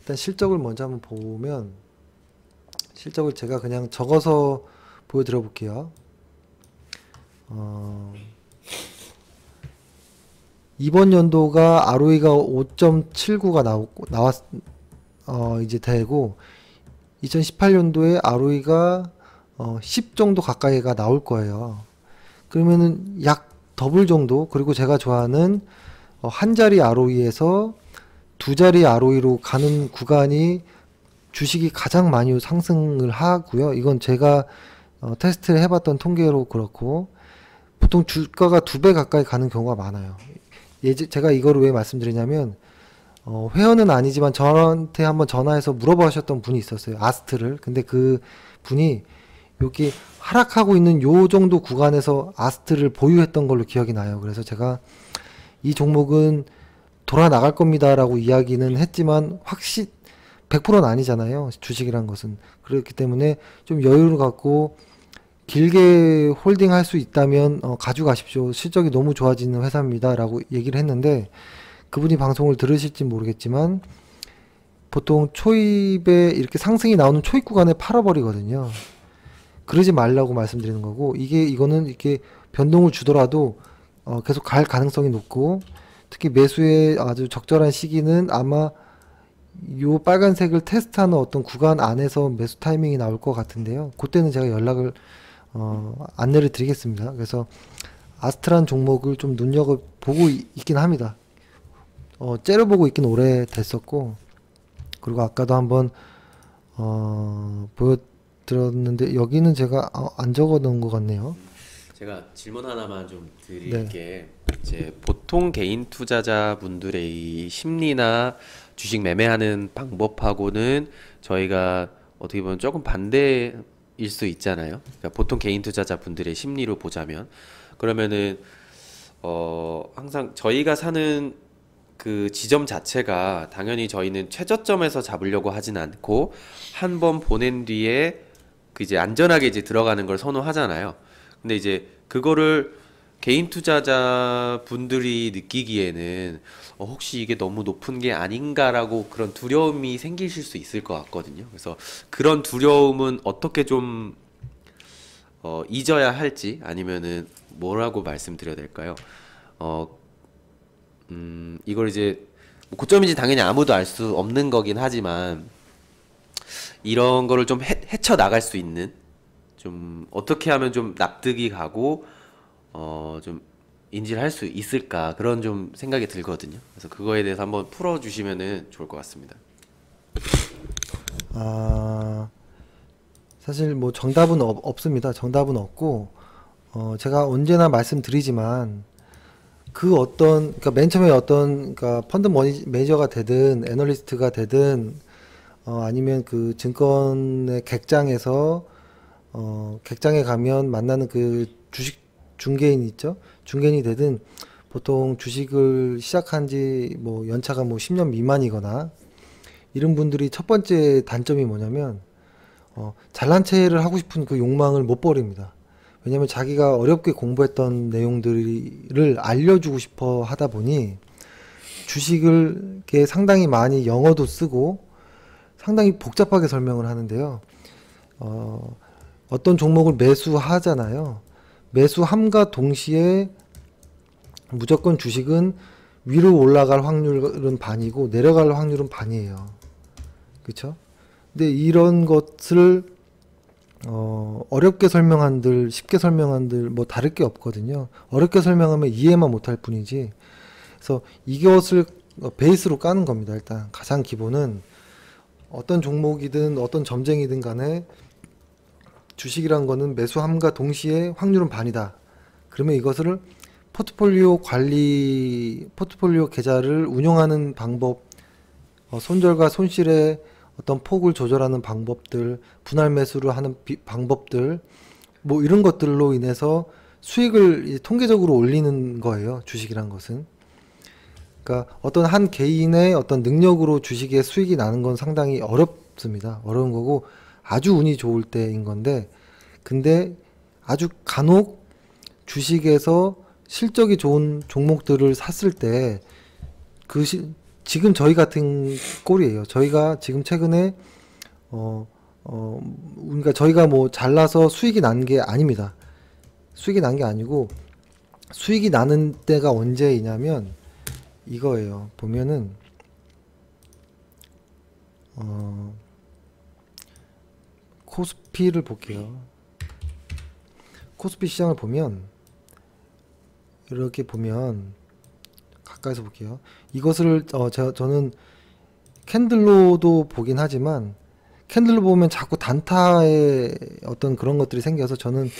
A: 일단 실적을 먼저 한번 보면, 실적을 제가 그냥 적어서 보여드려 볼게요. 이번 연도가 ROE가 5.79가 이제 되고, 2018년도에 ROE가 10 정도 가까이가 나올 거예요. 그러면은 약 더블 정도, 그리고 제가 좋아하는 한 자리 ROE에서 두 자리 ROE로 가는 구간이 주식이 가장 많이 상승을 하고요. 이건 제가 테스트를 해봤던 통계로 그렇고, 보통 주가가 2배 가까이 가는 경우가 많아요. 제가 이거를 왜 말씀드리냐면, 회원은 아니지만 저한테 한번 전화해서 물어보셨던 분이 있었어요. 아스트를. 근데 그 분이 여기 하락하고 있는 요 정도 구간에서 아스트를 보유했던 걸로 기억이 나요. 그래서 제가 이 종목은 돌아 나갈 겁니다 라고 이야기는 했지만 100%는 아니잖아요. 주식이란 것은. 그렇기 때문에 좀 여유를 갖고 길게 홀딩 할 수 있다면 가져가십시오. 실적이 너무 좋아지는 회사입니다 라고 얘기를 했는데, 그분이 방송을 들으실지 모르겠지만 보통 초입에 이렇게 상승이 나오는 초입 구간에 팔아버리거든요. 그러지 말라고 말씀드리는 거고, 이거는 이렇게 변동을 주더라도 계속 갈 가능성이 높고, 특히 매수의 아주 적절한 시기는 아마 요 빨간색을 테스트하는 어떤 구간 안에서 매수 타이밍이 나올 것 같은데요. 그때는 제가 연락을 안내를 드리겠습니다. 그래서 아스트란 종목을 좀 눈여겨보고 있긴 합니다. 째려보고 있긴 오래됐었고, 그리고 아까도 한번 보여드렸는데 여기는 제가 안 적어놓은 것 같네요.
B: 제가 질문 하나만 좀 드릴게. 이제 보통 개인 투자자분들의 이 심리나 주식 매매하는 방법하고는 저희가 어떻게 보면 조금 반대일 수 있잖아요. 그러니까 보통 개인 투자자분들의 심리로 보자면, 그러면은 항상 저희가 사는 그 지점 자체가 당연히 저희는 최저점에서 잡으려고 하진 않고 한 번 보낸 뒤에 그 이제 안전하게 이제 들어가는 걸 선호하잖아요. 근데 이제 그거를 개인 투자자 분들이 느끼기에는 혹시 이게 너무 높은 게 아닌가라고 그런 두려움이 생기실 수 있을 것 같거든요. 그래서 그런 두려움은 어떻게 좀 잊어야 할지, 아니면은 뭐라고 말씀드려야 될까요? 이걸 이제 뭐 고점인지 당연히 아무도 알 수 없는 거긴 하지만, 이런 거를 좀 헤쳐 나갈 수 있는, 좀 어떻게 하면 좀 납득이 가고 좀 인지를 할 수 있을까, 그런 좀 생각이 들거든요. 그래서 그거에 대해서 한번 풀어주시면은 좋을 것 같습니다.
A: 사실 뭐 정답은 없습니다. 정답은 없고, 제가 언제나 말씀드리지만 그러니까 맨 처음에 그러니까 펀드 매니저가 되든 애널리스트가 되든 아니면 그 증권의 객장에서 객장에 가면 만나는 그 주식 중개인 있죠? 중개인이 되든, 보통 주식을 시작한 지 뭐 연차가 뭐 10년 미만이거나 이런 분들이 첫 번째 단점이 뭐냐면 잘난 체를 하고 싶은 그 욕망을 못 버립니다. 왜냐면 자기가 어렵게 공부했던 내용들을 알려주고 싶어 하다 보니 주식을 이렇게 상당히 많이 영어도 쓰고 상당히 복잡하게 설명을 하는데요. 어떤 종목을 매수하잖아요. 매수함과 동시에 무조건 주식은 위로 올라갈 확률은 반이고 내려갈 확률은 반이에요. 그렇죠? 근데 이런 것을 어렵게 설명한들 쉽게 설명한들 뭐 다를 게 없거든요. 어렵게 설명하면 이해만 못할 뿐이지. 그래서 이것을 베이스로 까는 겁니다. 일단 가장 기본은 어떤 종목이든 어떤 점쟁이든 간에 주식이란 거는 매수함과 동시에 확률은 반이다. 그러면 이것을 포트폴리오 관리, 포트폴리오 계좌를 운영하는 방법, 손절과 손실의 어떤 폭을 조절하는 방법들, 분할 매수를 하는 방법들, 뭐 이런 것들로 인해서 수익을 통계적으로 올리는 거예요. 주식이란 것은. 그러니까 어떤 한 개인의 어떤 능력으로 주식에 수익이 나는 건 상당히 어렵습니다. 어려운 거고 아주 운이 좋을 때인 건데, 근데 아주 간혹 주식에서 실적이 좋은 종목들을 샀을 때 지금 저희 같은 꼴이에요. 저희가 지금 최근에 그러니까 저희가 뭐 잘나서 수익이 난 게 아닙니다. 수익이 난 게 아니고 수익이 나는 때가 언제이냐면 이거예요. 보면은 코스피를 볼게요. 코스피 시장을 보면 이렇게 보면 가까이서 볼게요. 이것을 저는 캔들로도 보긴 하지만 캔들로 보면 자꾸 단타의 어떤 그런 것들이 생겨서 저는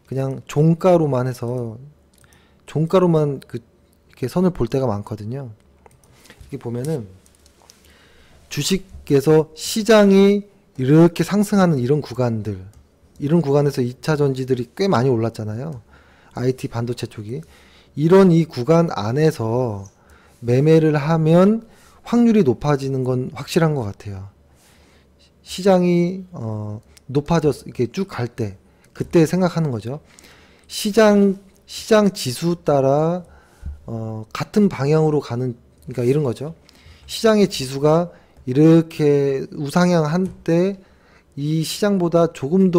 A: 그냥 종가로만 해서 종가로만 이렇게 선을 볼 때가 많거든요. 이게 보면은 주식에서 시장이 이렇게 상승하는 이런 구간에서 2차 전지들이 꽤 많이 올랐잖아요. IT 반도체 쪽이. 이 구간 안에서 매매를 하면 확률이 높아지는 건 확실한 것 같아요. 시장이 이렇게 쭉 갈 때, 그때 생각하는 거죠. 시장 지수 따라 같은 방향으로 가는, 그러니까 이런 거죠. 시장의 지수가 이렇게 우상향한 때 이 시장보다 조금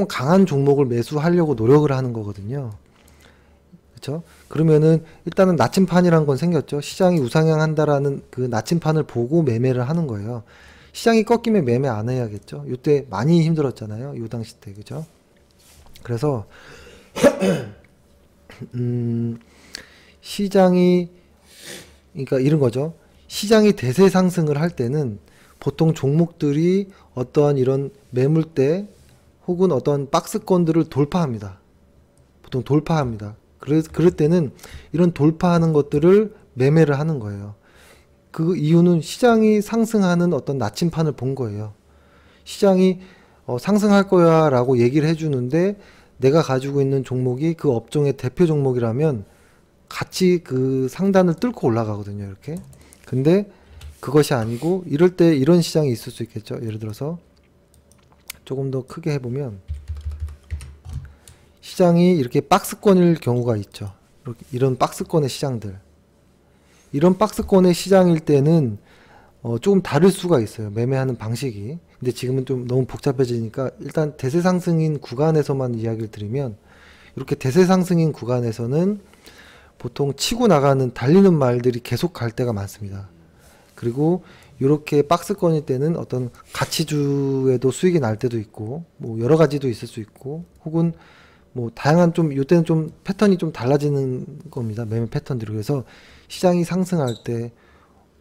A: 강한 종목을 매수하려고 노력을 하는 거거든요. 그렇죠? 그러면은 일단은 나침판이란 건 생겼죠. 시장이 우상향한다라는 그 나침판을 보고 매매를 하는 거예요. 시장이 꺾이면 매매 안 해야겠죠. 이때 많이 힘들었잖아요. 요 당시 때. 그죠? 그래서 시장이 그러니까 이런 거죠. 시장이 대세 상승을 할 때는 보통 종목들이 어떠한 이런 매물대 혹은 어떤 박스권들을 돌파합니다. 보통 돌파합니다. 그럴 때는 이런 돌파하는 것들을 매매를 하는 거예요. 그 이유는 시장이 상승하는 어떤 나침판을 본 거예요. 시장이 상승할 거야 라고 얘기를 해주는데 내가 가지고 있는 종목이 그 업종의 대표 종목이라면 같이 그 상단을 뚫고 올라가거든요. 이렇게. 근데 그것이 아니고 이럴 때 이런 시장이 있을 수 있겠죠. 예를 들어서 조금 더 크게 해보면 시장이 이렇게 박스권일 경우가 있죠. 이런 박스권의 시장들. 이런 박스권의 시장일 때는 조금 다를 수가 있어요. 매매하는 방식이. 근데 지금은 좀 너무 복잡해지니까 일단 대세 상승인 구간에서만 이야기를 드리면 이렇게 대세 상승인 구간에서는 보통 치고 나가는 달리는 말들이 계속 갈 때가 많습니다. 그리고 이렇게 박스권일 때는 어떤 가치주에도 수익이 날 때도 있고 뭐 여러 가지도 있을 수 있고 혹은 뭐 다양한 이때는 좀 패턴이 좀 달라지는 겁니다. 매매 패턴들이. 그래서 시장이 상승할 때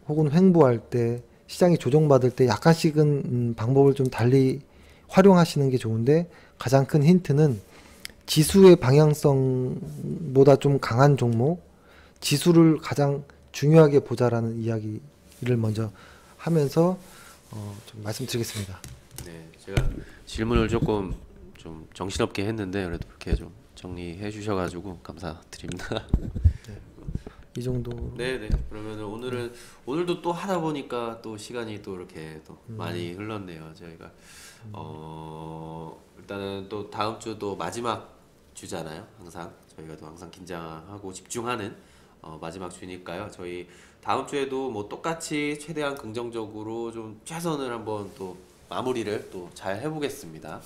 A: 혹은 횡보할 때 시장이 조정받을 때 약간씩은 방법을 좀 달리 활용하시는 게 좋은데 가장 큰 힌트는 지수의 방향성보다 좀 강한 종목, 지수를 가장 중요하게 보자라는 이야기를 먼저 하면서 좀 말씀드리겠습니다.
B: 네, 제가 질문을 조금 좀 정신없게 했는데 그래도 이렇게 좀 정리해 주셔가지고 감사드립니다.
A: 이 정도.
B: 네네. 그러면은 오늘도 또 하다 보니까 또 시간이 또 이렇게 또 많이 흘렀네요. 저희가 일단은 또 다음 주도 마지막 주잖아요. 항상 저희가 또 항상 긴장하고 집중하는 마지막 주니까요. 저희 다음 주에도 뭐 똑같이 최대한 긍정적으로 좀 최선을 한번 또 마무리를 또 잘 해보겠습니다.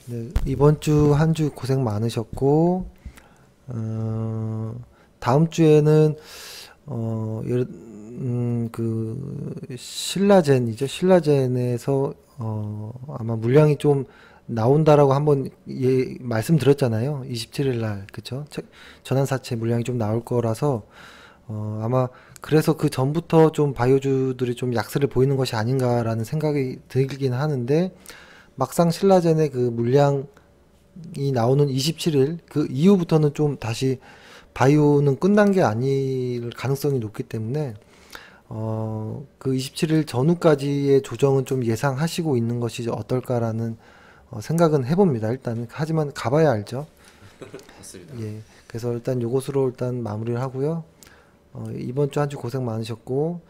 A: 네, 이번 주 한 주 고생 많으셨고, 다음 주에는 신라젠이죠. 신라젠에서 아마 물량이 좀 나온다라고 한번 말씀드렸잖아요. 27일 날, 그쵸? 전환사채 물량이 좀 나올 거라서 아마 그래서 그 전부터 좀 바이오주들이 좀 약세를 보이는 것이 아닌가라는 생각이 들긴 하는데, 막상 신라젠의 그 물량이 나오는 27일 그 이후부터는 좀 다시 바이오는 끝난 게 아닐 가능성이 높기 때문에 그 27일 전후까지의 조정은 좀 예상하시고 있는 것이 어떨까라는 생각은 해봅니다. 일단 하지만 가봐야 알죠.
B: 맞습니다.
A: 예. 그래서 일단 요것으로 일단 마무리를 하고요. 이번 주 한 주 고생 많으셨고,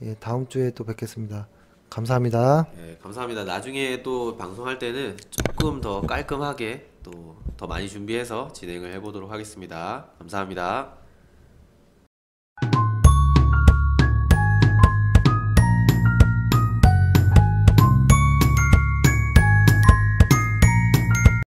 A: 예, 다음 주에 또 뵙겠습니다. 감사합니다.
B: 네, 감사합니다. 나중에 또 방송할 때는 조금 더 깔끔하게 또 더 많이 준비해서 진행을 해보도록 하겠습니다. 감사합니다.